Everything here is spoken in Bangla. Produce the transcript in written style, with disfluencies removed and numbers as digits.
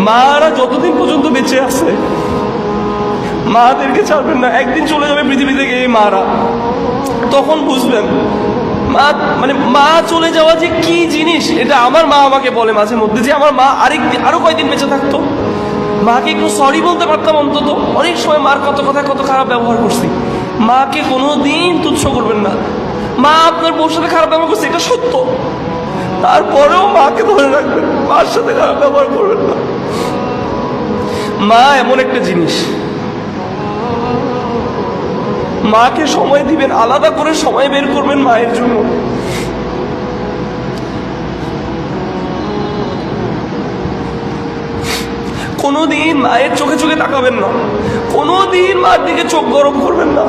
মারা যতদিন পর্যন্ত বেঁচে আছে মাদেরকে ছাড়বেন না। একদিন চলে যাবে পৃথিবী থেকে এই মারা, তখন বুঝবেন মা মানে মা চলে যাওয়া যে কি জিনিস। এটা আমার মা আমাকে বলে মাঝে মধ্যে যে আমার মা আরো কয়দিন বেঁচে থাকতো, মাকে একটু সরি বলতে পারতাম অন্তত। অনেক সময় মার কত কথা কত খারাপ ব্যবহার করছি, মাকে কোনোদিন তুচ্ছ করবেন না। মা আপনার বউর সাথে খারাপ ব্যবহার করছে, এটা সত্য, তারপরেও মাকে ধরে রাখবেন, মার সাথে খারাপ ব্যবহার করবেন না। মা এমন একটা জিনিস, মাকে সময় দিবেন, আলাদা করে সময় বের করবেন মায়ের জন্য। কোনোদিন মায়ের চোখে চোখে তাকাবেন না, কোনোদিন মার দিকে চোখ গরম করবেন না।